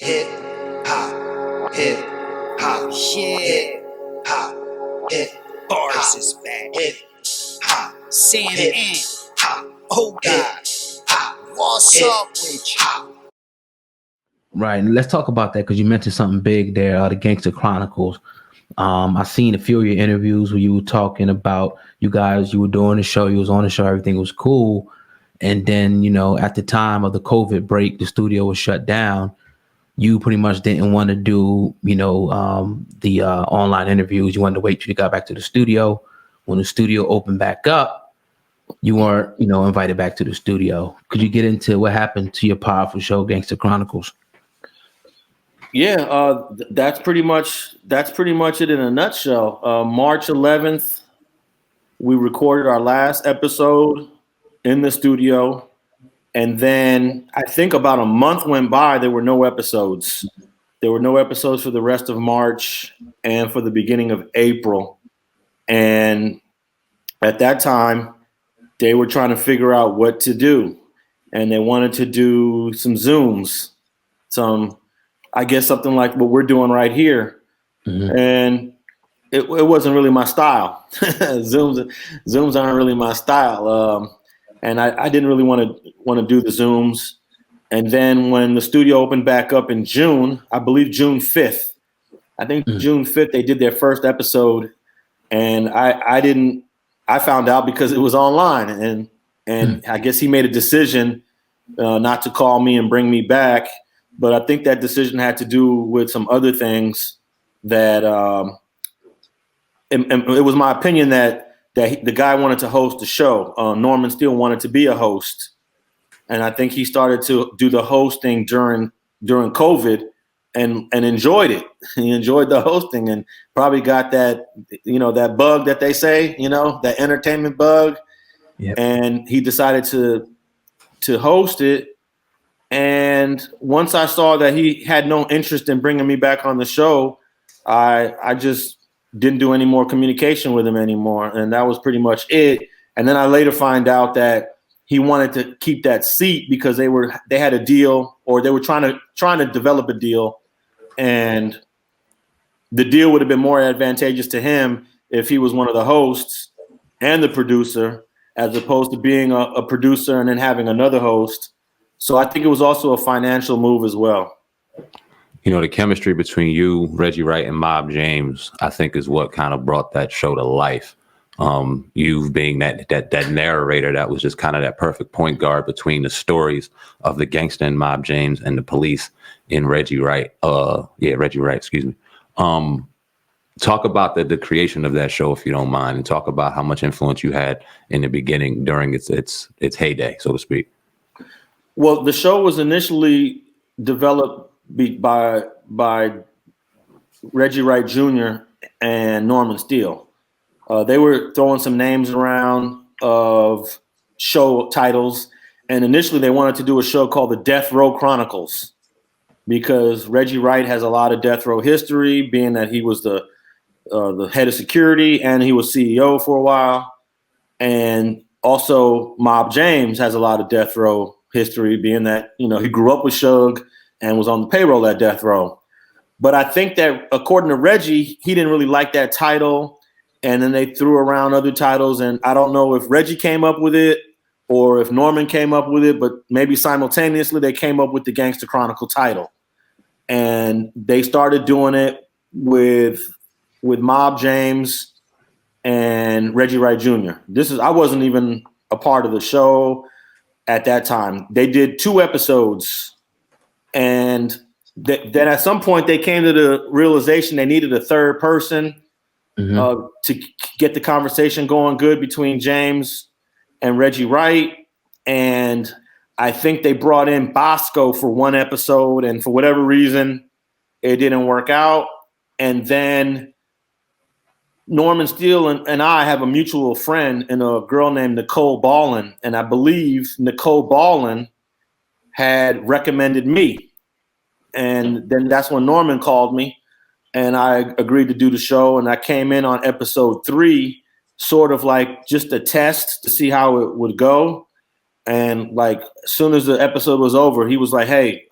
hip hop, hip hop, hip hop, hip Bars is back. hip hop, Sam hip and hop, oh God, hop, what's hip up with you? hop. Right. And let's talk about that because you mentioned something big there, the Gangsta Chronicles. I seen a few of your interviews where you were talking about you were doing the show, you was on the show, everything was cool. And then, at the time of the COVID break, the studio was shut down. You pretty much didn't want to do, the online interviews. You wanted to wait till you got back to the studio. When the studio opened back up, you weren't, invited back to the studio. Could you get into what happened to your powerful show, Gangsta Chronicles? Yeah, that's pretty much it in a nutshell. March 11th, we recorded our last episode in the studio, and then I think about a month went by. There were no episodes. There were no episodes for the rest of March and for the beginning of April. And at that time, they were trying to figure out what to do, and they wanted to do some Zooms, I guess something like what we're doing right here. Mm-hmm. And it wasn't really my style. Zooms aren't really my style. And I didn't really want to do the Zooms. And then when the studio opened back up in June, I believe June 5th, June 5th, they did their first episode. And I found out because it was online. And I guess he made a decision not to call me and bring me back. But I think that decision had to do with some other things that and it was my opinion that the guy wanted to host the show. Norman Steele wanted to be a host. And I think he started to do the hosting during COVID and enjoyed it. He enjoyed the hosting and probably got that, that bug that they say, that entertainment bug. Yep. And he decided to host it. And once I saw that he had no interest in bringing me back on the show, I just didn't do any more communication with him anymore. And that was pretty much it. And then I later find out that he wanted to keep that seat because they had a deal, or they were trying to develop a deal. And the deal would have been more advantageous to him if he was one of the hosts and the producer, as opposed to being a producer and then having another host. So I think it was also a financial move as well. The chemistry between you, Reggie Wright, and Mob James, I think, is what kind of brought that show to life. You being that narrator that was just kind of that perfect point guard between the stories of the gangster and Mob James and the police in Reggie Wright. Reggie Wright, excuse me. Talk about the creation of that show, if you don't mind, and talk about how much influence you had in the beginning during its heyday, so to speak. Well, the show was initially developed by Reggie Wright Jr. and Norman Steele. They were throwing some names around of show titles, and initially they wanted to do a show called the Death Row Chronicles because Reggie Wright has a lot of death row history, being that he was the head of security and he was CEO for a while, and also Mob James has a lot of death row history, being that, he grew up with Suge and was on the payroll at death row. But I think that according to Reggie, he didn't really like that title. And then they threw around other titles. And I don't know if Reggie came up with it or if Norman came up with it, but maybe simultaneously they came up with the Gangsta Chronicle title. And they started doing it with Mob James and Reggie Wright Jr. I wasn't even a part of the show at that time. They did 2 episodes, and then at some point they came to the realization they needed a third person to get the conversation going good between James and Reggie Wright. And I think they brought in Bosco for 1 episode, and for whatever reason, it didn't work out. And then Norman Steele and I have a mutual friend and a girl named Nicole Ballin. And I believe Nicole Ballin had recommended me. And then that's when Norman called me and I agreed to do the show. And I came in on episode 3, sort of like just a test to see how it would go. And like, as soon as the episode was over, he was like, hey,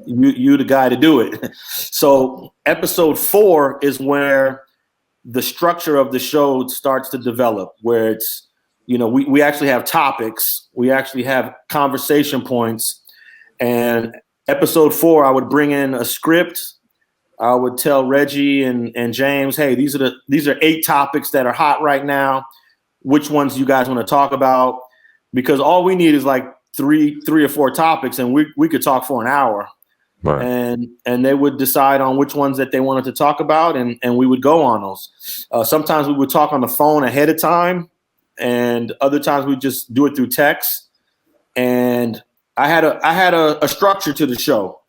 you the guy to do it. So episode 4 is where the structure of the show starts to develop, where it's, we actually have topics, we actually have conversation points. And episode 4, I would bring in a script. I would tell Reggie and James, hey, these are 8 topics that are hot right now. Which ones you guys want to talk about? Because all we need is like three or 4 topics, and we could talk for an hour. Right. And they would decide on which ones that they wanted to talk about, and we would go on those. Sometimes we would talk on the phone ahead of time, and other times we just do it through text. And I had a structure to the show.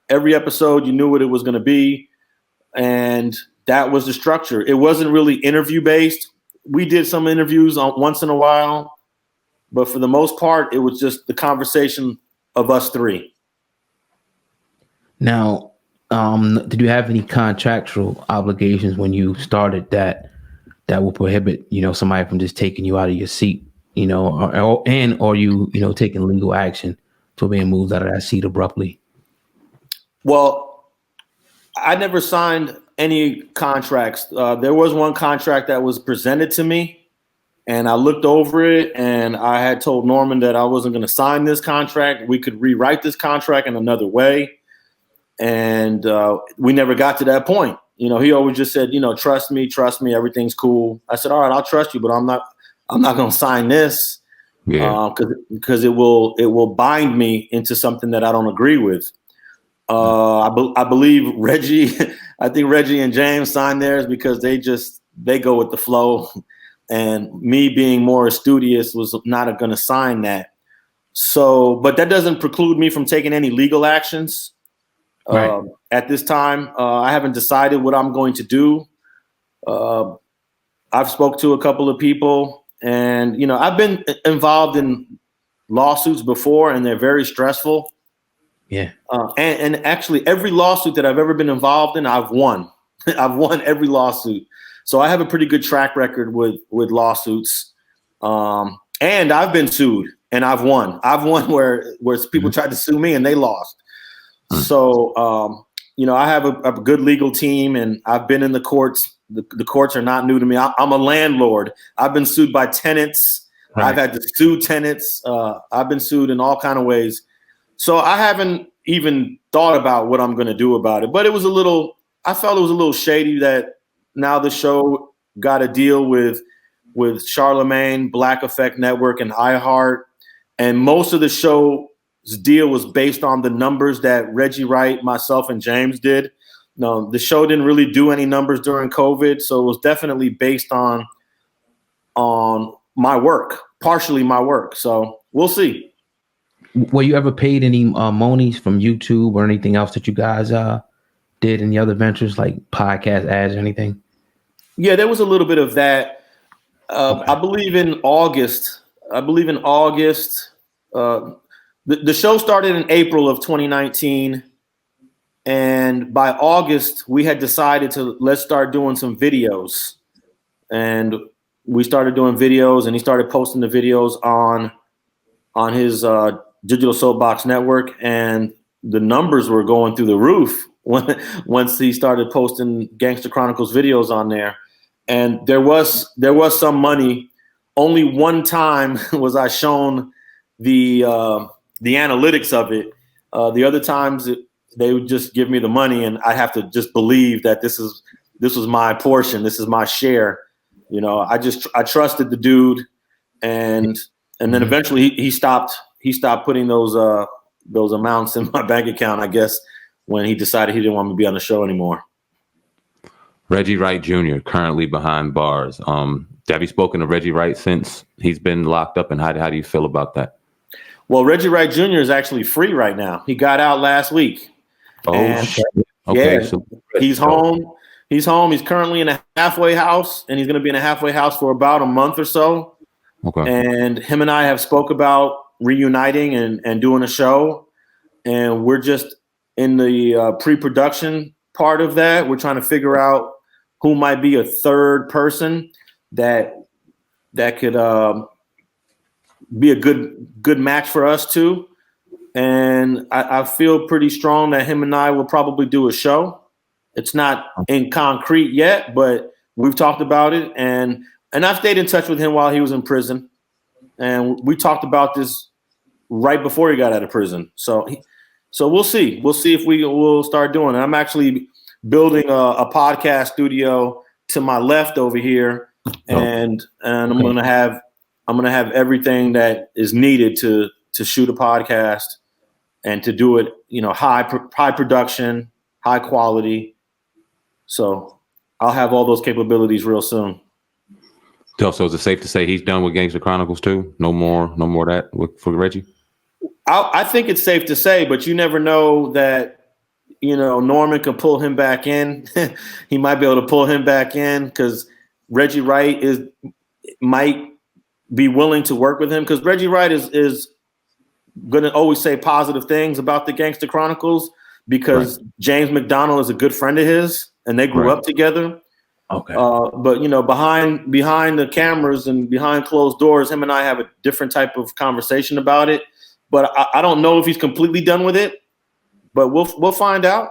Every episode, you knew what it was going to be, and that was the structure. It wasn't really interview based. We did some interviews once in a while, but for the most part, it was just the conversation of us 3. Now, did you have any contractual obligations when you started that will prohibit, somebody from just taking you out of your seat, or you taking legal action to being moved out of that seat abruptly? Well, I never signed any contracts. There was one contract that was presented to me, and I looked over it, and I had told Norman that I wasn't going to sign this contract. We could rewrite this contract in another way. And we never got to that point. He always just said, trust me, everything's cool. I said, all right, I'll trust you, but I'm not going to sign this because it will bind me into something that I don't agree with. I believe Reggie, I think Reggie and James signed theirs because they go with the flow. And me being more studious was not going to sign that. So, but that doesn't preclude me from taking any legal actions. Right. At this time, I haven't decided what I'm going to do. I've spoke to a couple of people, and I've been involved in lawsuits before, and they're very stressful. Yeah. And actually, every lawsuit that I've ever been involved in, I've won. I've won every lawsuit, so I have a pretty good track record with lawsuits. And I've been sued, and I've won. I've won where people tried to sue me, and they lost. So, I have a good legal team, and I've been in the courts. The courts are not new to me. I'm a landlord. I've been sued by tenants. Right. I've had to sue tenants. I've been sued in all kind of ways. So I haven't even thought about what I'm going to do about it. But I felt it was a little shady that now the show got a deal with Charlemagne, Black Effect Network, and iHeart. And most of the show's deal was based on the numbers that Reggie Wright, myself, and James did. No, the show didn't really do any numbers during COVID, so it was definitely based on my work, partially my work. So we'll see. Were you ever paid any monies from YouTube or anything else that you guys did in the other ventures, like podcast ads or anything? Yeah, there was a little bit of that. Okay. I believe in August. The show started in April of 2019, and by August we had decided to let's start doing some videos, and we started doing videos, and he started posting the videos on his Digital Soapbox network, and the numbers were going through the roof once he started posting Gangsta Chronicles videos on there. And there was some money. Only one time was I shown the analytics of it. The other times they would just give me the money, and I have to just believe that this was my portion. This is my share. I trusted the dude, and then eventually he stopped putting those amounts in my bank account, I guess, when he decided he didn't want me to be on the show anymore. Reggie Wright Jr. currently behind bars. Have you spoken to Reggie Wright since he's been locked up, and how do you feel about that? Well, Reggie Wright Jr. is actually free right now. He got out last week. Oh, shit. Okay. Yeah, so he's home. He's home. He's currently in a halfway house, and he's going to be in a halfway house for about a month or so. Okay. And him and I have spoke about reuniting and doing a show, and we're just in the pre-production part of that. We're trying to figure out who might be a third person that could be a good match for us too. and I feel pretty strong that him and I will probably do a show. It's not in concrete yet, but we've talked about it, and I've stayed in touch with him while he was in prison, and we talked about this right before he got out of prison. So we'll see. We'll see if we will start doing it. I'm actually building a podcast studio to my left over here, and I'm gonna have everything that is needed to shoot a podcast and to do it, high production, high quality. So I'll have all those capabilities real soon. So is it safe to say he's done with Gangsta Chronicles too? No more of that for Reggie? I think it's safe to say, but you never know that, Norman could pull him back in. He might be able to pull him back in because Reggie Wright might be willing to work with him, because Reggie Wright is going to always say positive things about the Gangsta Chronicles because James McDonald is a good friend of his and they grew up together. Okay. But behind the cameras and behind closed doors, him and I have a different type of conversation about it. But I don't know if he's completely done with it, but we'll find out.